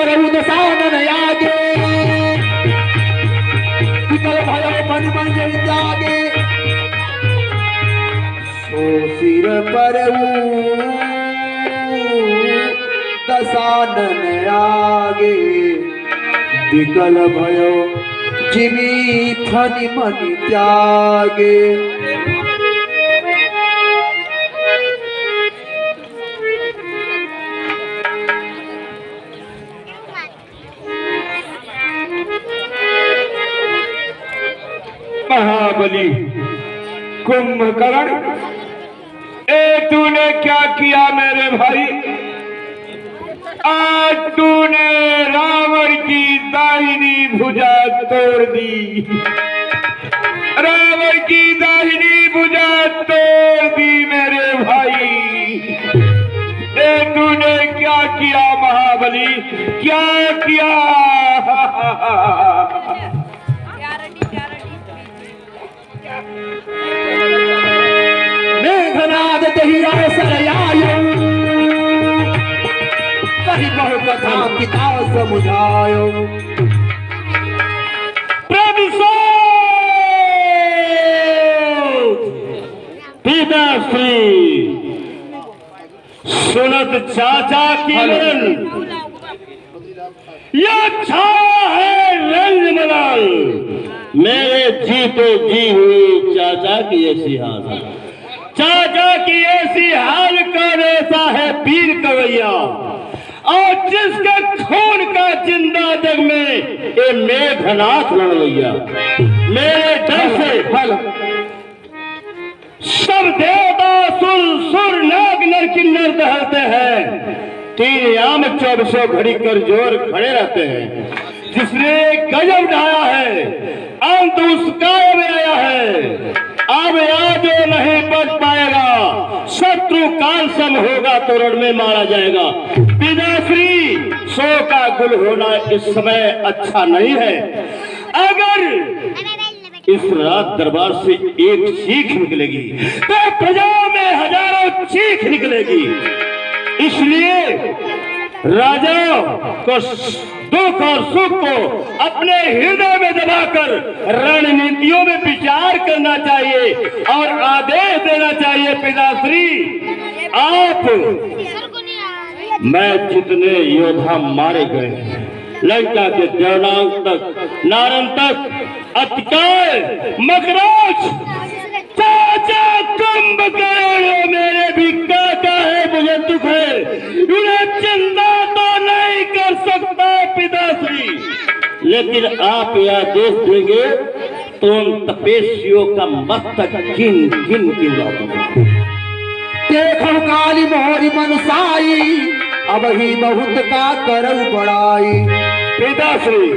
करऊ दसानन आगे विकल भयो मन मन त्यागे सो सिर परऊ दसानन आगे विकल भयो जिमी थनि मनि त्यागे महाबली कुंभकर्ण, ए तूने क्या किया मेरे भाई? आज तूने रावण की दाहिनी भुजा तोड़ दी, रावण की दाहिनी भुजा तोड़ दी मेरे भाई। ए तूने क्या किया महाबली, क्या किया? मेघनाद तही सरयायो कही बहु कथा पिता समुझायो पिताश्री सुनत चाचा की लड़न यह छा है रंजमलाल, मेरे जीते जी हुई चाचा की ऐसी हाल, चाचा की ऐसी हाल कर ऐसा है पीर कवैया, और जिसके खून का जिंदा जग में ये मेघनाथ लड़वैया। मेरे डर से फल सब देवता सुर सुर नाग नर किन्नर दहलते हैं, 3 याम 24 घड़ी कर जोर खड़े रहते हैं। जिसने गजब ढाया है अंत उसका में आया है, अब आज नहीं बच पाएगा, शत्रु काल सम होगा तो रण में मारा जाएगा। पिताश्री, सो का गुल होना इस समय अच्छा नहीं है। अगर इस रात दरबार से एक चीख निकलेगी तो प्रजा में हजारों चीख निकलेगी। इसलिए राजा को दुख और सुख को अपने हृदय में दबाकर रणनीतियों में विचार करना चाहिए और आदेश देना चाहिए। पिताश्री, आप मैं जितने योद्धा मारे गए लंका के देवनाग तक, नारन तक, अतिकाय, मकराज, चाचा कुंभकर्ण मेरे भी काका है, मुझे दुख है, उन्हें चिंता तो नहीं कर सकता पिताश्री, लेकिन आप यह आदेश देंगे तो उन तपेशियों का मस्तक गिन गिन के उड़ा दूंगा। देखो काली मोहरी मनसाई अब ही बहुत का करऊ बड़ाई। पिताश्री,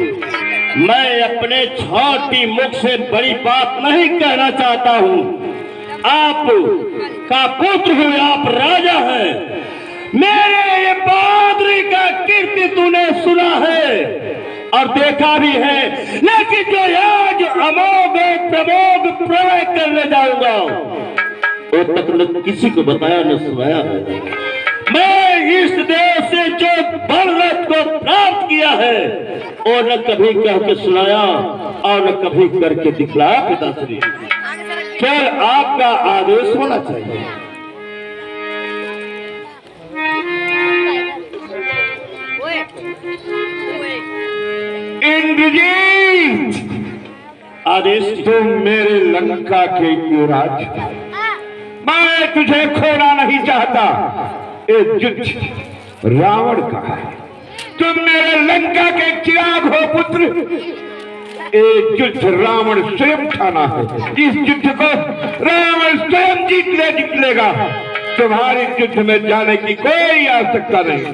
मैं अपने छोटी मुख से बड़ी बात नहीं कहना चाहता हूँ। आप का पुत्र हूँ, आप राजा हैं, मेरे ये बहादुरी का कीर्ति तूने सुना है और देखा भी है, लेकिन जो आज अमोघ प्रमोघ प्रलय करने जाऊंगा वो तक न किसी को बताया न सुनाया है। मैं इस देश से जो बलरथ को प्राप्त किया है और न कभी कह के सुनाया और न कभी करके दिखलाया। पिताश्री, क्या आपका आदेश होना चाहिए। इंद्रजीत, आदेश तुम मेरे लंका के युवराज, मैं तुझे खोना नहीं चाहता। एक युद्ध रावण का है, तुम मेरे लंका के चिराग हो पुत्र। एक युद्ध रावण स्वयं ठाना है, इस युद्ध को रावण स्वयं जीतलेगा। तुम्हारे युद्ध में जाने की कोई आवश्यकता नहीं।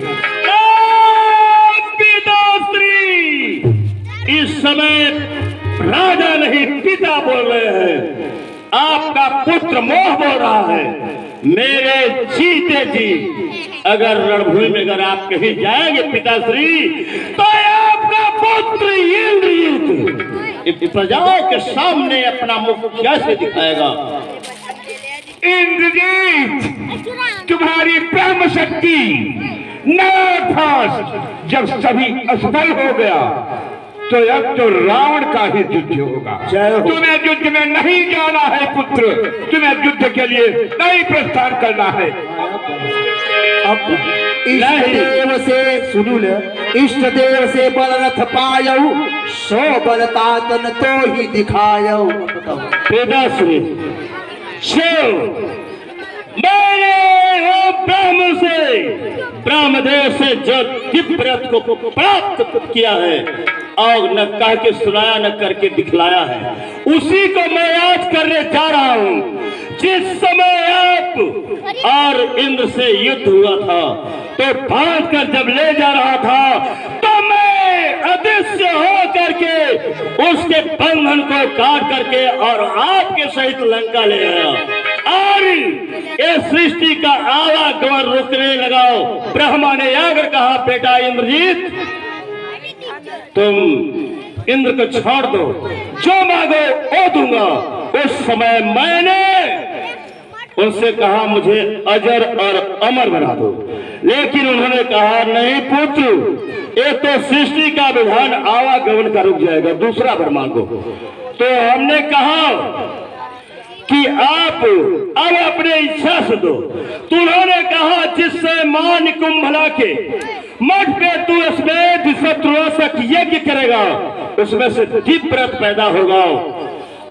पिताश्री, इस समय राजा नहीं पिता बोल रहे हैं, आपका पुत्र मोह बोल रहा है। मेरे जीते जी अगर रणभूमि में अगर आप कहीं जाएंगे पिताश्री, तो आपका पुत्र इंद्रजीत प्रजाओं के सामने अपना मुख कैसे दिखाएगा। इंद्रजीत, तुम्हारी ब्रह्म शक्ति नाथ अर्थात जब सभी असफल हो गया तो अब तो रावण का ही युद्ध होगा। तुम्हें युद्ध में नहीं जाना है पुत्र, तुम्हें युद्ध के लिए नहीं प्रस्थान करना है। अब इष्ट देव से सुनु ले, इष्ट देव से बल रथ पायऊ, सो बल तातन तो ही दिखायऊ। पिताश्री शिव, मैंने वो ब्रह्मदेव से जो दिव्य रथ को प्राप्त किया है और न कह के सुनाया न करके दिखलाया है, उसी को मैं आज करने जा रहा हूँ। जिस समय आप और इंद्र से युद्ध हुआ था तो बांध कर जब ले जा रहा था तो मैं अदृश्य हो करके उसके बंधन को काट करके और आपके सहित लंका ले आया और ये सृष्टि का आवागमन रुकने लगाओ। ब्रह्मा ने आकर कहा, बेटा इंद्रजीत, तुम इंद्र को छोड़ दो, जो मांगो वो दूंगा। उस समय मैंने उनसे कहा, मुझे अजर और अमर बना दो, लेकिन उन्होंने कहा, नहीं पुत्र, ये तो सृष्टि का विधान आवागमन का रुक जाएगा, दूसरा वर मांगो। तो हमने कहा कि आप अब अपने इच्छा से दो। तो उन्होंने कहा, जिससे मान कुंभला के मठ पे तू इसमें शत्रुनाशक यज्ञ करेगा, उसमें से दिव्य रथ पैदा होगा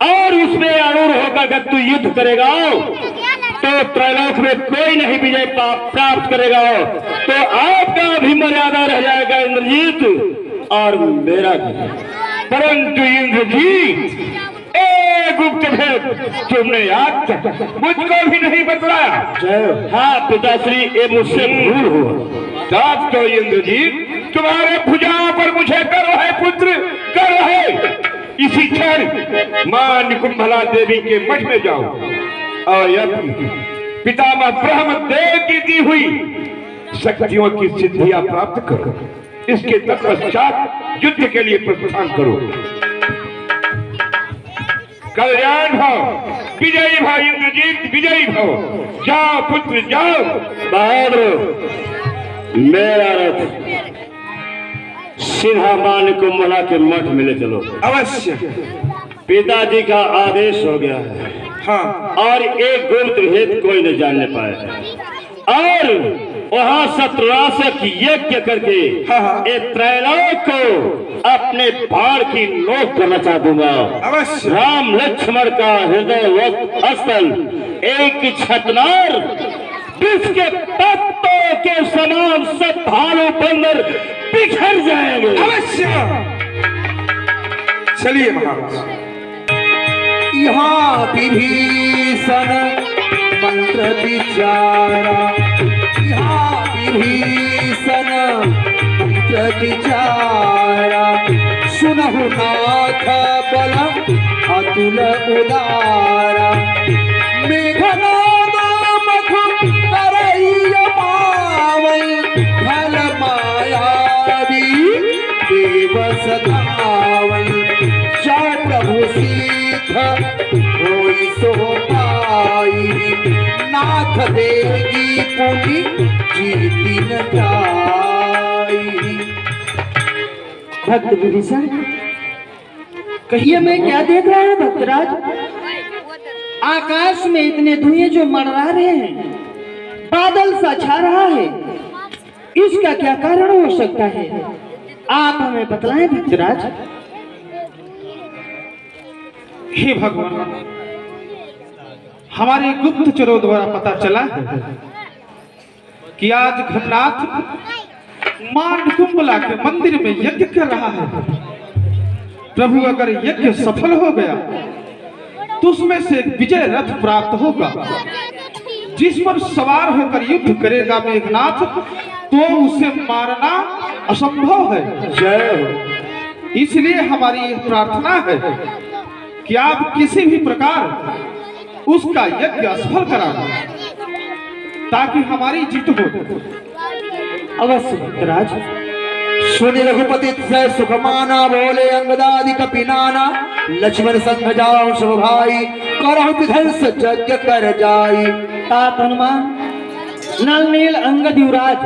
और उसमें अरूढ़ होकर तू युद्ध करेगा तो त्रैलोक में कोई नहीं विजय प्राप्त करेगा। तो आपका भी मर्यादा रह जाएगा इंद्रजीत और मेरा भी। परंतु इंद्रजीत, गुप्त भेद तुमने याद मुझको भी नहीं बतलाया। हाँ पिताश्री, ये मुझसे भूल हुआ। तब तो इंद्रजीत तुम्हारे भुजाओं पर मुझे गर्व है पुत्र, गर्व है। इसी क्षण मां निकुंभला देवी के मठ में जाओ और पितामह ब्रह्मदेव की दी हुई शक्तियों की सिद्धियां प्राप्त करो। इसके तत्पश्चात युद्ध के लिए प्रस्थान करो। कल्याण भाव, विजयी भाव इंद्रजीत, विजयी भाव। जाओ पुत्र जाओ। बहादुर, मेरा रथ सीधा मान कुंभला के मठ में ले चलो। अवश्य। पिताजी का आदेश हो गया है। हाँ। और एक गुप्त भेद कोई न जानने पाए और वहां शत्रुनाशक यज्ञ करके एक त्रैलोक को अपने बाण की नोक पर नचा दूंगा। अवश्य। राम लक्ष्मण का हृदय स्थल एक छतनार जिसके पत्तों के समान सब भालू बंदर बिखर जाएंगे। अवश्य। चलिए महाराज। यहाँ विभीषण मंत्र विचारा, यहाँ विभीषण मंत्र विचारा, सुनहु नाथ बल अतुल उदारा, मेघनाद मधु करैया पावै, फल मायावी देव सदावै, जय प्रभु सीध होई सो पाई, नाथ देगी पुनि जीती न जाई। भक्त विभीषण, कहिए मैं क्या देख रहा हूँ भक्तराज? आकाश में इतने धुएं जो मंडरा रहे हैं, बादल सा छा रहा है, इसका क्या कारण हो सकता है? आप हमें बतलाएं भक्तराज। हे भगवान, हमारे गुप्तचरों द्वारा पता चला कि आज घटनाथ मान कुंभला के मंदिर में यज्ञ कर रहा है। प्रभु, अगर यज्ञ सफल हो गया तो उसमें से एक विजय रथ प्राप्त होगा जिस पर सवार होकर युद्ध करेगा मेघनाथ, तो उसे मारना असंभव है। जय हो। इसलिए हमारी यह प्रार्थना है कि आप किसी भी प्रकार उसका यज्ञ असफल करा ताकि हमारी जीत हो। अवश्य भक्तराज। सुनि रघुपति जय सुखमाना, बोले अंगदादि कपिनाना, लक्ष्मण संग जाओ सब भाई, करहु विधंस यज्ञ कर जाई। तात हनुमान, नल नील अंगद युवराज,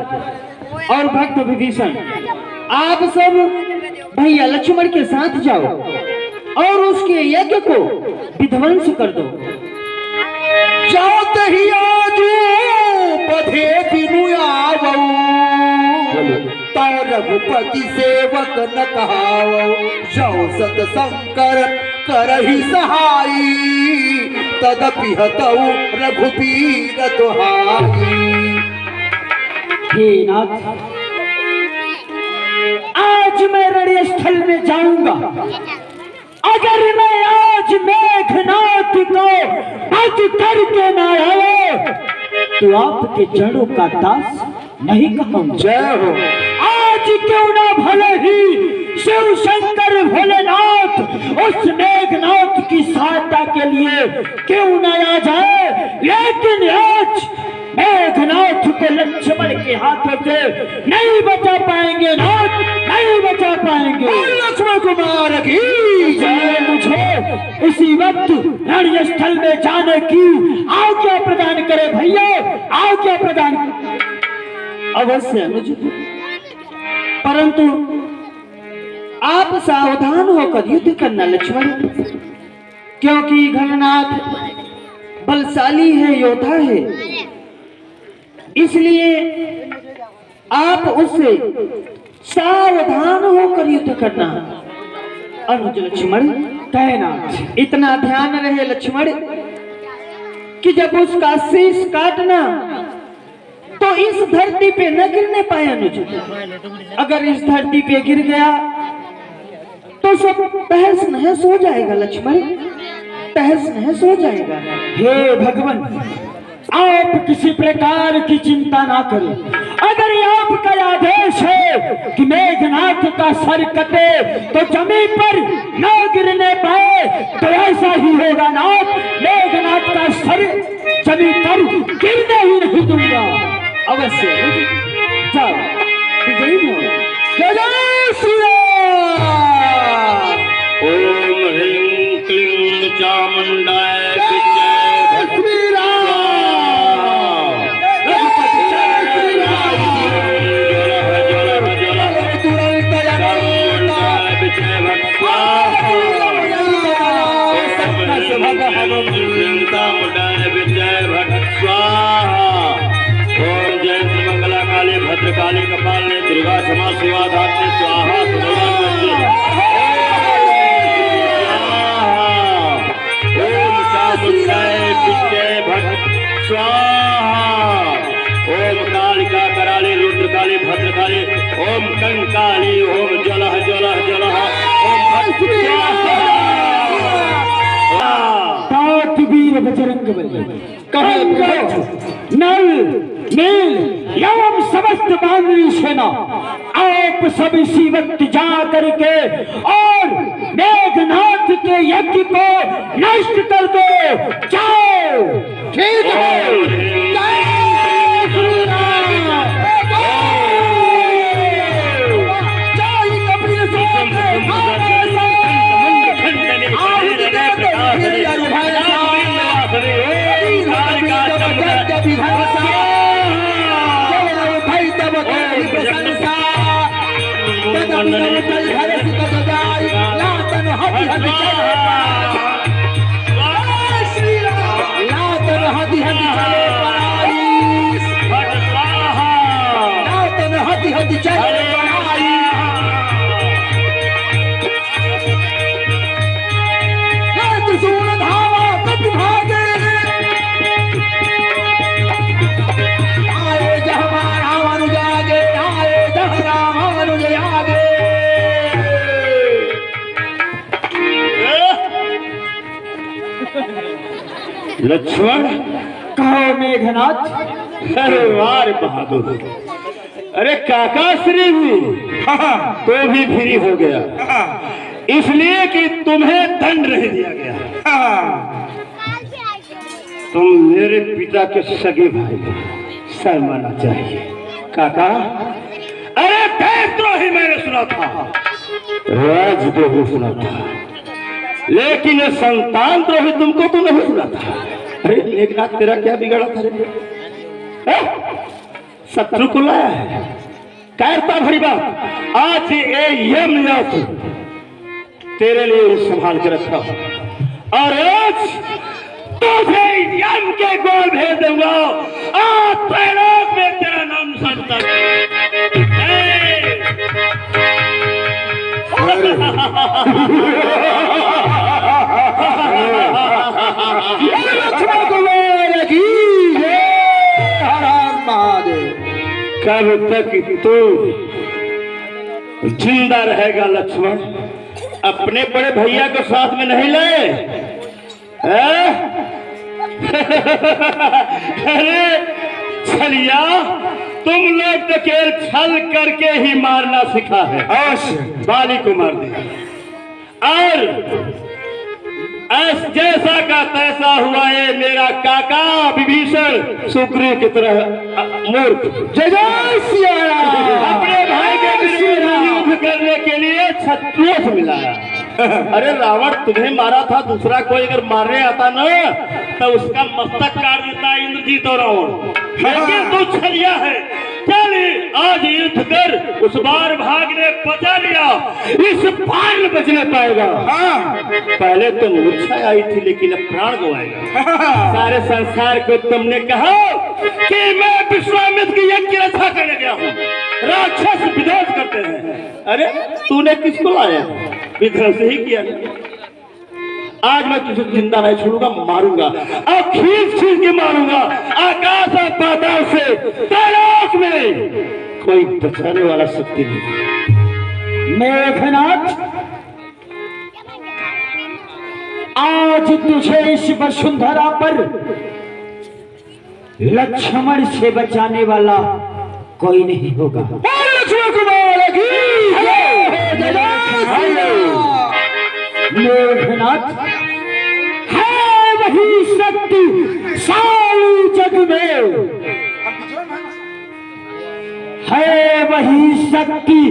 और भक्त विभीषण, आप सब भैया लक्ष्मण के साथ जाओ और उसके यज्ञ को विध्वंस कर दो। जात ही आजू बधे बिनु आवऊ, तो रघुपति सेवक न कहावऊ। जो सत शंकर करहि सहाई, तदपि हतऊ रघुबीर दुहाई। हे नाथ, आज मैं रणस्थल में जाऊंगा। अगर मैं आज मेघनाथ को वध करके न आया तो आपके जड़ों का दास नहीं कहूंगा। जय हो। आज क्यों ना भले ही शिव शंकर भोलेनाथ उस मेघनाथ की सहायता के लिए क्यों न आ जाए, लेकिन आज मेघनाथ को लक्ष्मण के हाथों से नहीं बचा पाएंगे। नाथ, नहीं बचा पाएंगे। लक्ष्मण कुमार की जय। मुझे इसी वक्त रणस्थल में जाने की आज्ञा प्रदान करे भैया, आज्ञा प्रदान। अवश्य अनुज, परंतु आप सावधान होकर युद्ध करना लक्ष्मण, क्योंकि घननाथ बलशाली है, योद्धा है, इसलिए आप उससे सावधान होकर युद्ध करना। अनुज लक्ष्मण, कहना इतना ध्यान रहे लक्ष्मण कि जब उसका शीश काटना तो इस धरती पे न गिरने पाए। अनुज, अगर इस धरती पे गिर गया तो सब तहस नहस हो जाएगा लक्ष्मण, तहस नहस हो जाएगा। हे भगवान, आप किसी प्रकार की चिंता ना करें। अगर आपका आदेश है कि मेघनाथ का सर कटे तो जमीन पर न गिरने पाए तो ऐसा ही होगा। नाथ, मेघनाथ का सर जमीन पर गिरने ही नहीं दूंगा। अवश्य जाओ, विजयी हो। जय श्री राम। ओम ह्रीं क्लीं चामुंडाय भद्रकाली कपाले दुर्गा क्षमा शिवा धात्री स्वाहा ओम चामुंडाय विजय भट्ट स्वाहा। ओम कालिका कराली रुद्रकाली भद्रकाली ओम कंकाली ओम ज्वलः ज्वलः ज्वलः ओम भट्ट वीर बजरंग बली, नल नील एवं समस्त मानवी सेना, आप सब इसी वक्त जा करके और मेघनाथ के यज्ञ को नष्ट कर दो। जाओ। ठीक है। लक्ष्मण, कहो मेघनाथ। अरे वाह बहादुर, अरे काका श्री भी तो भी फ्री हो गया, इसलिए कि तुम्हें दंड रह दिया गया। तुम मेरे पिता के सगे भाई, शर्माना चाहिए। काका, अरे देशद्रोही मैंने सुना था, राजद्रोही सुना था, लेकिन संतान द्रोही तुमको तो नहीं सुना था। अरे मेघनाथ, तेरा क्या बिगड़ा था रे? शत्रु को लाया है, कायरता भरी बात, आज ये यम यश तेरे लिए संभाल के रखा और आज तुझे यम के गोल भेज दूंगा। आज त्रैलोक में तेरा नाम संता लक्ष्मण कुमार की जय, हर हर महादेव। कब तक तू जिंदा रहेगा लक्ष्मण? अपने बड़े भैया को साथ में नहीं ले? अरे छलिया, तुम लोग तो केवल छल करके ही मारना सीखा है। बाली को मार दिया और जैसा का तैसा हुआ ये मेरा काका विभीषण सुग्रीव की तरह मूर्ख। जय जय सिया राम। अपने भाई के विरुद्ध युद्ध करने के लिए शत्रुओं से मिलाया। अरे रावण तुम्हें मारा था, दूसरा कोई अगर मारने आता ना तो उसका मस्तक काट देता इंद्रजीत और रावण। लेकिन तू छलिया है, चल आज युद्ध कर, उस बार भागने बचा लिया, इस बार न बचने पाएगा। पहले तो मूर्छा आई थी लेकिन अब प्राण गवाएगा। सारे संसार को तुमने कहा कि मैं विश्वामित्र की यज्ञ की रक्षा करने गया हूँ, राक्षस विध्वंस करते हैं। अरे तूने किसको लाया? विध्वंस ही किया। आज मैं तुझे जिंदा नहीं छोड़ूंगा, मारूंगा और खींच खींच के मारूंगा आकाश और पाताल से। त्रैलोक में कोई बचाने वाला शक्ति नहीं। मेघनाथ, आज तुझे इस वसुंधरा पर लक्ष्मण से बचाने वाला कोई नहीं होगा। लक्ष्मण कुमार की जय, जय जय। मेघनाथ है वही शक्ति सारी जग में, है वही शक्ति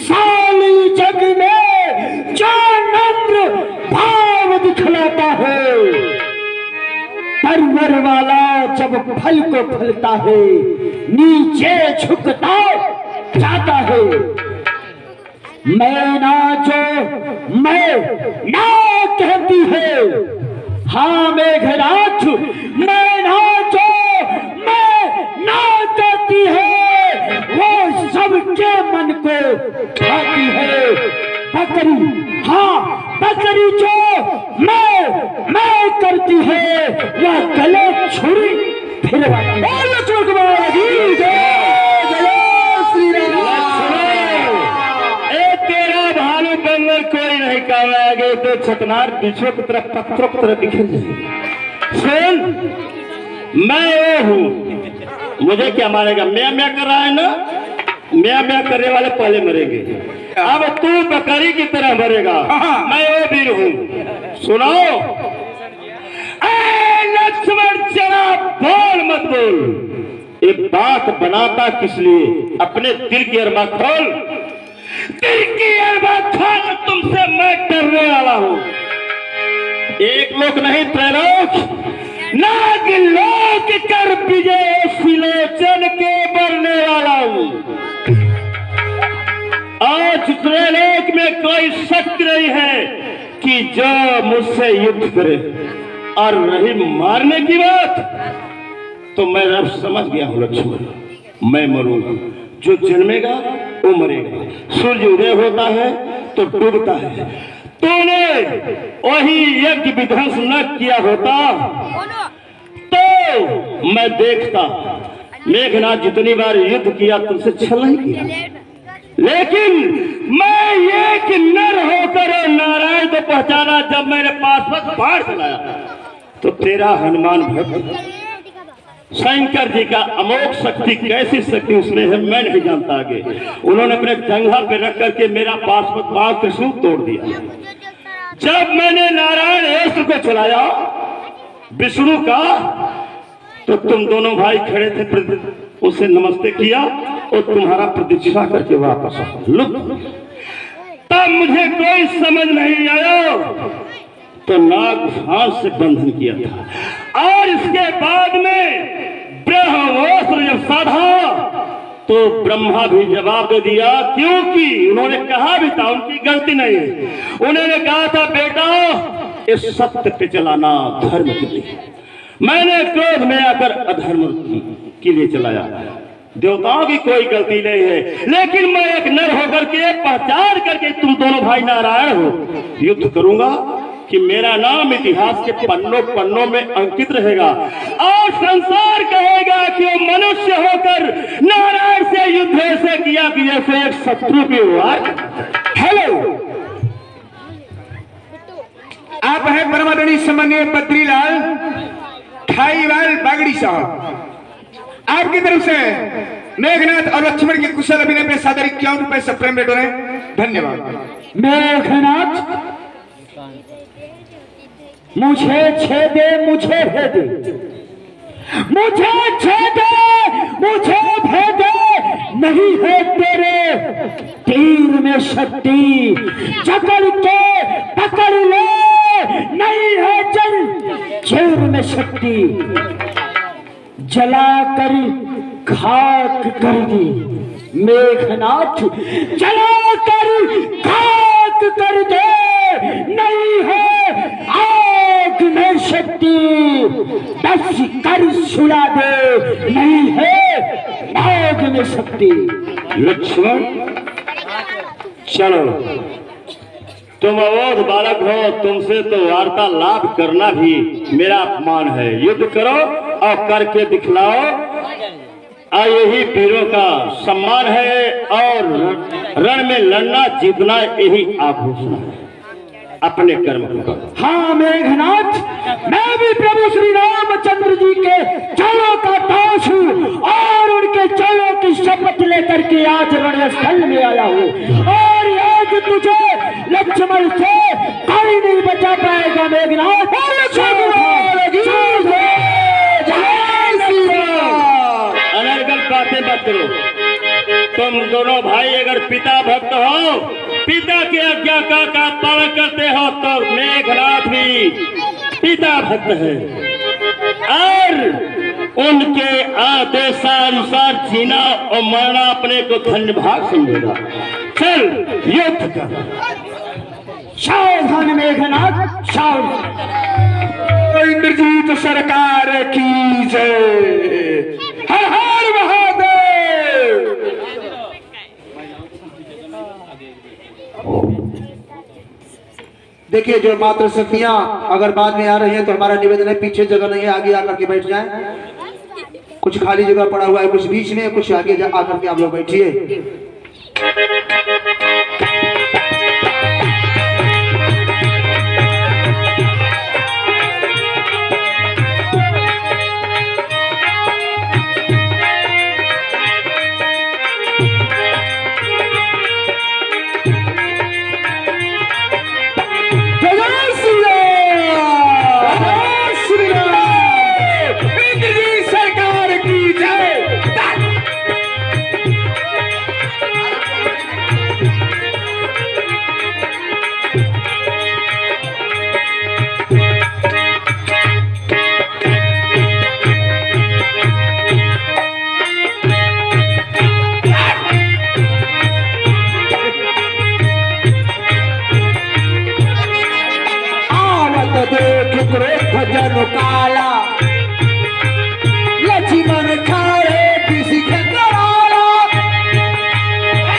सारी जग में जो नम्र भाव दिखलाता है। परवर वाला जब फल को फलता है नीचे झुकता जाता है। मैं ना जो मैं ना कहती है, हाँ मेघनाथ, मैं ना जो मैं ना कहती है वो सबके मन को भाती है। बकरी, हाँ बकरी जो मैं करती है वह गले छुरी फिरवाती है। लक्ष्मण कुमार की जय, जय श्री राम। बंगल कोई नहीं आगे तो छतनार पीछे की तरफ पत्थरों की तरफ बिखर जाए। सुन, मैं वो हूँ, मुझे क्या मारेगा? म्या म्या कर रहा है ना, म्या म्या करने वाले पहले मरेंगे। अब तू बकरी की तरह मरेगा, मैं वो वीर हूँ। सुनो लक्ष्मण, जरा बोल मत बोल। एक बात बनाता किस लिए? अपने दिल की अरबा खोल, दिल की अरबा खोल। तुमसे मैं डरने वाला हूँ। एक लोक नहीं त्रैलोक, नाग लोक कर विजय सिलोचन के बढ़ने वाला हूँ। आज त्रैलोक में कोई शक्ति नहीं है कि जो मुझसे युद्ध करे। और रही मारने की बात, तो मैं अब समझ गया हूँ लक्ष्मण, मैं मरूंगा। जो जन्मेगा वो मरेगा। सूर्य उदय होता है तो डूबता है। तूने वही यज्ञ विध्वंस न किया होता तो मैं देखता। मेघनाथ जितनी बार युद्ध किया तुमसे छल नहीं किया, लेकिन मैं एक नर होकर नारायण को पहचाना जब मेरे पास बाढ़ चलाया तो तेरा हनुमान भक्त शंकर जी का अमोघ शक्ति, कैसी शक्ति उसमें है मैं नहीं जानता। आगे उन्होंने अपने जंघा पे रख करके मेरा पाशुपत बाण त्रिशूल तोड़ दिया। जब मैंने नारायण अस्त्र को चलाया विष्णु का, तो तुम दोनों भाई खड़े थे, उसे नमस्ते किया और तुम्हारा प्रतीक्षा करके वापस लुप्त। तब मुझे कोई समझ नहीं आया तो नाग फांस से बंधन किया था। और इसके बाद में ब्रह्मोस्त्र जब साधा तो ब्रह्मा भी जवाब दे दिया, क्योंकि उन्होंने कहा भी था, उनकी गलती नहीं है। उन्होंने कहा था बेटा इस सत्य पे चलाना धर्म के लिए, मैंने क्रोध में आकर अधर्म के लिए चलाया। देवताओं की कोई गलती नहीं है, लेकिन मैं एक नर होकर के पहचान करके तुम दोनों भाई नारायण हो, युद्ध करूंगा कि मेरा नाम इतिहास के पन्नों पन्नों में अंकित रहेगा और संसार कहेगा कि वो मनुष्य होकर नारायण से युद्ध ऐसे किया कि जैसे एक शत्रु की वार। हेलो, आप हैं परमादरणीय सम्माननीय बद्रीलाल खाईवाल बागड़ी साहब। आपकी तरफ से मेघनाथ और लक्ष्मण के कुशल अभिनय पे सादर 51 रुपए से प्रेम रेट हो रहे हैं। धन्यवाद। मेघनाथ, मुझे छेदे मुझे भेदे, मुझे छेदे मुझे भेदे, नहीं है तेरे तीर में शक्ति, जकड़ के पकड़ ले, नहीं है जेल में शक्ति, जला कर खाक कर दी। मेघनाथ, जला कर खाक कर दे, नहीं है आग में शक्ति, दस कर सुला दे, नहीं है आग में शक्ति। लक्ष्मण चलो, तुम अवोध बालक हो, तुमसे तो वार्तालाप करना भी मेरा अपमान है। युद्ध करो और करके दिखलाओ, यही वीरों का सम्मान है और रण में लड़ना जीतना यही आभूषण है। अपने कर्म को करो। हाँ मेघनाथ, मैं भी प्रभु श्री रामचंद्र जी के चरणों का दास हूँ और उनके चरणों की शपथ लेकर के आज रणस्थल में आया हूँ, और आज तुझे लक्ष्मण से कोई नहीं बचा पाएगा। मेघनाथ, अनर्गल बातें मत करो। तुम दोनों भाई अगर पिता भक्त हो, पिता की आज्ञा का पालन करते हो, तो मेघनाथ भी पिता भक्त है और उनके आदेशानुसार जीना और मरना अपने को धन्य भाग समझेगा। चल युद्ध कर। सावधान मेघनाथ, सावधान। इंद्रजीत सरकार की जय। हर हर महादेव। देखिए, जो मात्र शक्तियां अगर बाद में आ रही हैं तो हमारा निवेदन है पीछे जगह नहीं है, आगे आकर के बैठ जाएं। कुछ खाली जगह पड़ा हुआ है, कुछ बीच में, कुछ आगे आकर के आप लोग बैठिए। जन काला लक्ष्मण ठाड़े पिसिख कराला,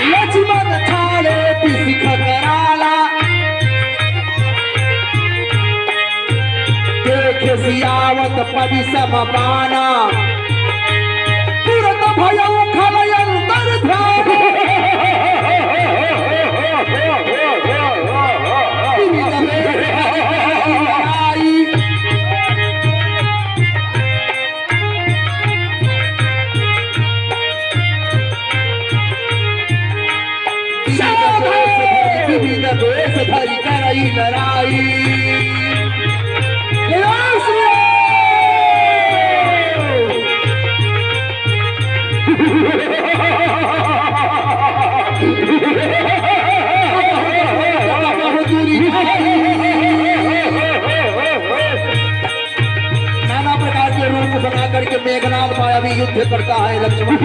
लक्ष्मण ठाड़े पिसिख कराला, देखे सियावत पदी समपाना, तुरंत भयउ खलय अंतर ध्यान, वेश धरि करई लड़ाई। नाना प्रकार के रूप बना करके मेघनाथ मायावी युद्ध युद्ध करता है लक्ष्मण।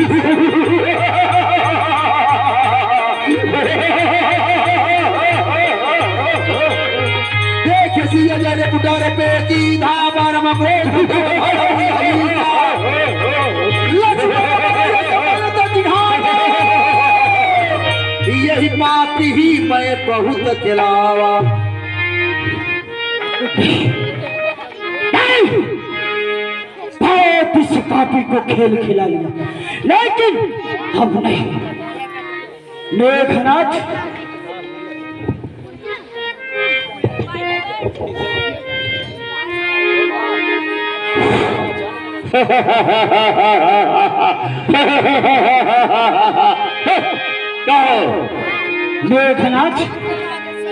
देख सिया जरे पुटारे पे की धावर में यही पापी ही मैं बहुत खिलावा। बहुत इस पापी को खेल खिला लिया, लेकिन अब नहीं। मेघनाथ मेघनाथ,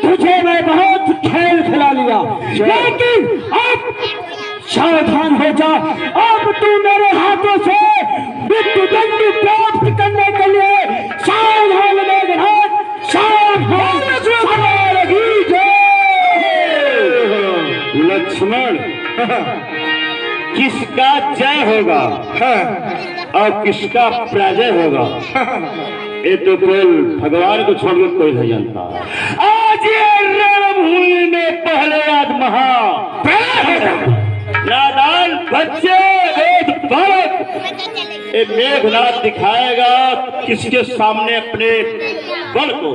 तुझे मैं बहुत खेल खिला लिया, लेकिन अब सावधान हो जा। अब तू मेरे हाथों से मृत्युदंड प्राप्त करने के लिए सावधान मेघनाथ, सावधान। लक्ष्मण, किसका जय होगा और किसका पराजय होगा ये तो केवल भगवान को छोड़कर कोई नहीं जानता। आज ये रणभूमि में पहले आत्महा नादान बच्चे ये मेघनाथ दिखाएगा किसके सामने अपने बल को।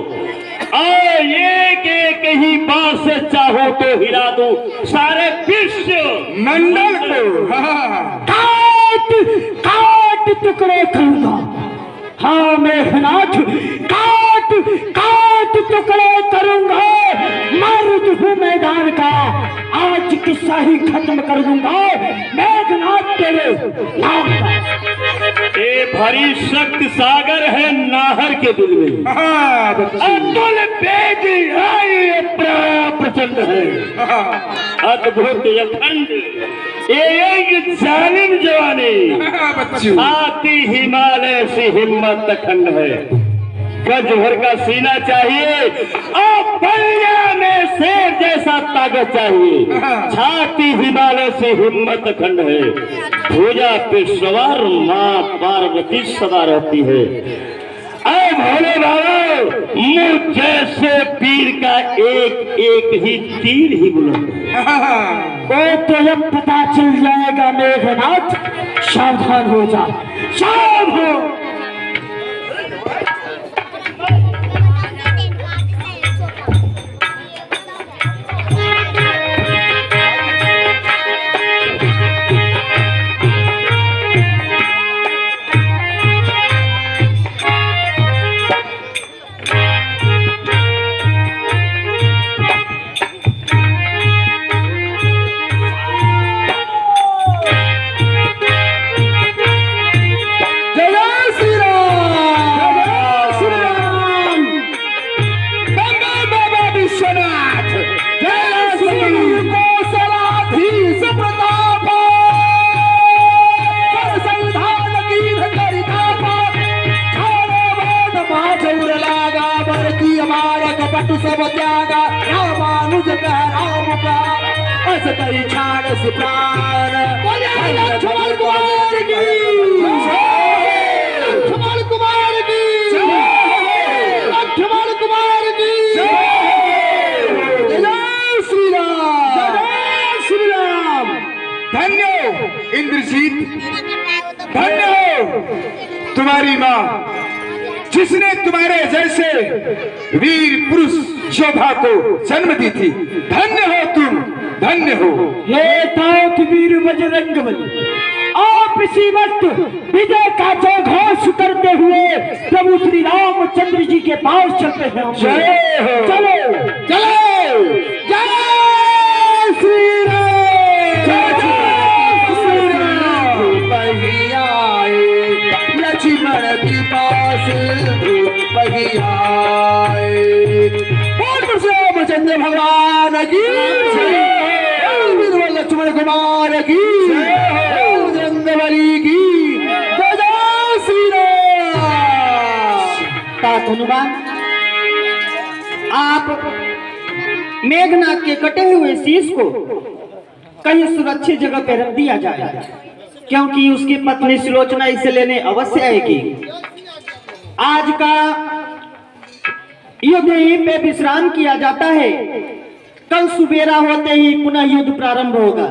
और एक ही बात से चाहो तो हिला दो सारे विश्व मंडल को। काट काट टुकड़े करूंगा। हाँ मेघनाथ, काट काट टुकड़े करूंगा। मर्द हूँ मैदान का, आज किस्सा ही खत्म कर दूंगा मेघनाथ तेरे नाम का। ये भारी शक्ति सागर है नाहर के दिल में। अतुल वेद प्रचंड है, अद्भुत अखंड एक जालिम जवानी। हाथी हिमालय से हिम्मत अखंड है, गज भर का सीना चाहिए और बलिया में शेर जैसा ताकत चाहिए। छाती हिमालय से हिम्मत अखंड है, भुजा पे सवार माँ पार्वती सदा रहती है। ऐ भोले बाबा, मुझ जैसे वीर का एक एक ही तीर ही बुलंद है। वो तो जब पता चल जाएगा मेघनाथ, सावधान हो जा, सावधान। सब त्यागा रामानुज का राम का अस कई छाड़ से प्राण। लक्ष्मण कुमार की, लक्ष्मण कुमार की, लक्ष्मण कुमार की जय श्री राम, जय श्री राम। धन्य हो इंद्रजीत, धन्य हो तुम्हारी माँ जिसने तुम्हारे जैसे वीर पुरुष योद्धा को जन्म दी थी। धन्य हो तुम, धन्य हो। हे तात वीर बजरंगबली, आप इसी वक्त विजय का जयघोष करते हुए प्रभु श्री रामचंद्र जी के पास चलते हैं। जय हो, चलो चलो, जय श्री राम, जय श्री राम। पहियाए लक्ष्मण के पास पहियाए, बोल रामचंद्र भगवान की जय, लक्ष्मण कुमार की बजरंगबली की जय श्री राम। हनुमान, आप मेघनाथ के कटे हुए शीश को कहीं सुरक्षित जगह पर रख दिया जाए। क्योंकि उसकी पत्नी सुलोचना इसे लेने अवश्य आएगी। आज का युद्ध यहीं पे विश्राम किया जाता है। कल सुबेरा होते ही पुनः युद्ध प्रारंभ होगा।